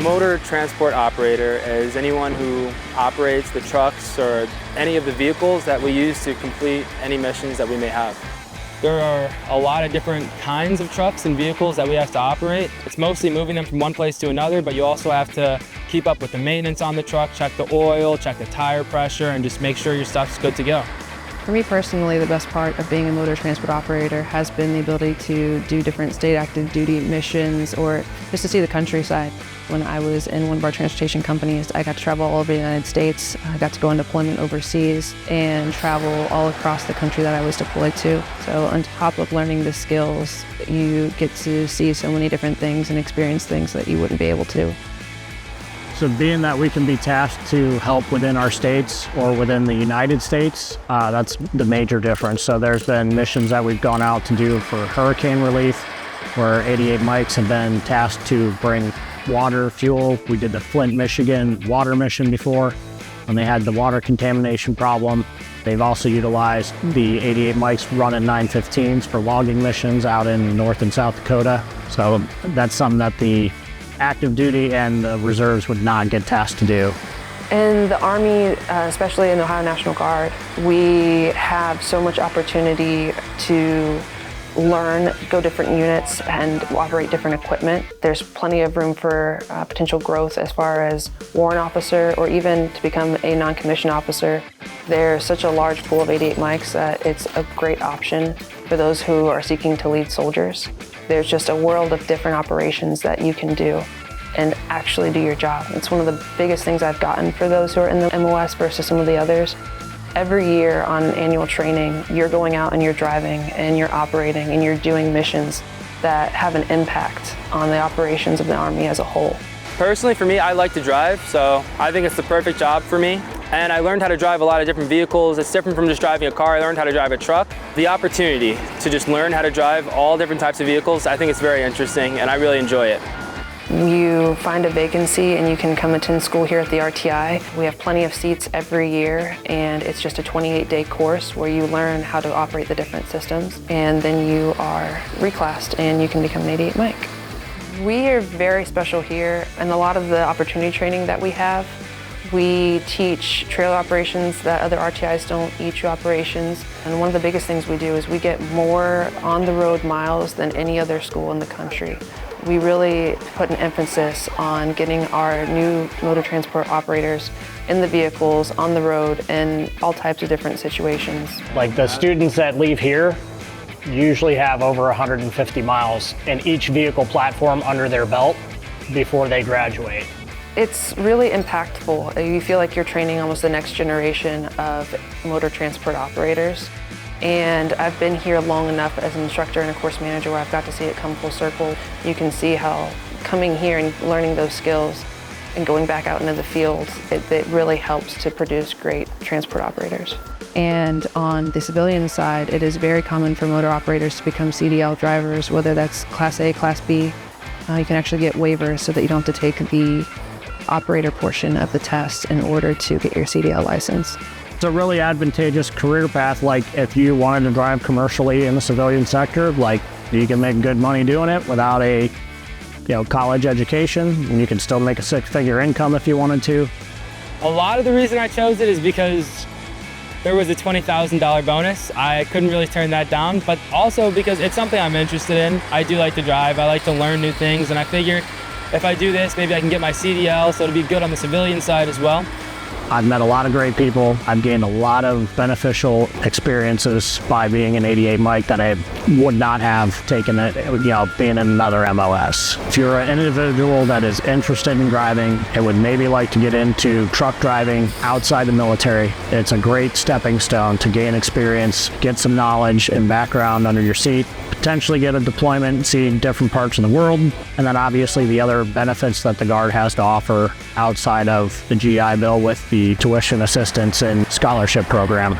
motor transport operator is anyone who operates the trucks or any of the vehicles that we use to complete any missions that we may have. There are a lot of different kinds of trucks and vehicles that we have to operate. It's mostly moving them from one place to another, but you also have to keep up with the maintenance on the truck, check the oil, check the tire pressure, and just make sure your stuff's good to go. For me personally, the best part of being a motor transport operator has been the ability to do different state active duty missions or just to see the countryside. When I was in one of our transportation companies, I got to travel all over the United States. I got to go on deployment overseas and travel all across the country that I was deployed to. So on top of learning the skills, you get to see so many different things and experience things that you wouldn't be able to. So being that we can be tasked to help within our states or within the United States, that's the major difference. So there's been missions that we've gone out to do for hurricane relief, where 88 Mikes have been tasked to bring water, fuel. We did the Flint, Michigan water mission before, when they had the water contamination problem. They've also utilized the 88 Mikes running 915s for logging missions out in North and South Dakota. So that's something that the active duty and the reserves would not get tasked to do. In the Army, especially in the Ohio National Guard, we have so much opportunity to learn, go different units and operate different equipment. There's plenty of room for potential growth as far as warrant officer or even to become a non-commissioned officer. There's such a large pool of 88 Mikes that it's a great option for those who are seeking to lead soldiers. There's just a world of different operations that you can do and actually do your job. It's one of the biggest things I've gotten for those who are in the MOS versus some of the others. Every year on annual training, you're going out and you're driving and you're operating and you're doing missions that have an impact on the operations of the Army as a whole. Personally, for me, I like to drive, so I think it's the perfect job for me. And I learned how to drive a lot of different vehicles. It's different from just driving a car. I learned how to drive a truck. The opportunity to just learn how to drive all different types of vehicles, I think it's very interesting and I really enjoy it. You find a vacancy and you can come attend school here at the RTI. We have plenty of seats every year and it's just a 28-day course where you learn how to operate the different systems and then you are reclassed and you can become an 88 Mike. We are very special here and a lot of the opportunity training that we have, we teach trail operations that other RTIs don't, E2 operations, and one of the biggest things we do is we get more on-the-road miles than any other school in the country. We really put an emphasis on getting our new motor transport operators in the vehicles, on the road, in all types of different situations. Like the students that leave here usually have over 150 miles in each vehicle platform under their belt before they graduate. It's really impactful. You feel like you're training almost the next generation of motor transport operators. And I've been here long enough as an instructor and a course manager where I've got to see it come full circle. You can see how coming here and learning those skills and going back out into the field, it really helps to produce great transport operators. And on the civilian side, it is very common for motor operators to become CDL drivers, whether that's Class A, Class B. You can actually get waivers so that you don't have to take the operator portion of the test in order to get your CDL license. It's a really advantageous career path. Like if you wanted to drive commercially in the civilian sector, like you can make good money doing it without a college education, and you can still make a six-figure income if you wanted to. A lot of the reason I chose it is because there was a $20,000 bonus. I couldn't really turn that down, but also because it's something I'm interested in. I do like to drive, I like to learn new things, and I figure if I do this, maybe I can get my CDL, so it'll be good on the civilian side as well. I've met a lot of great people. I've gained a lot of beneficial experiences by being an 88 Mike that I would not have taken it, being in another MOS. If you're an individual that is interested in driving and would maybe like to get into truck driving outside the military, it's a great stepping stone to gain experience, get some knowledge and background under your seat, potentially get a deployment, see different parts of the world, and then obviously the other benefits that the Guard has to offer outside of the GI Bill with the tuition assistance and scholarship program.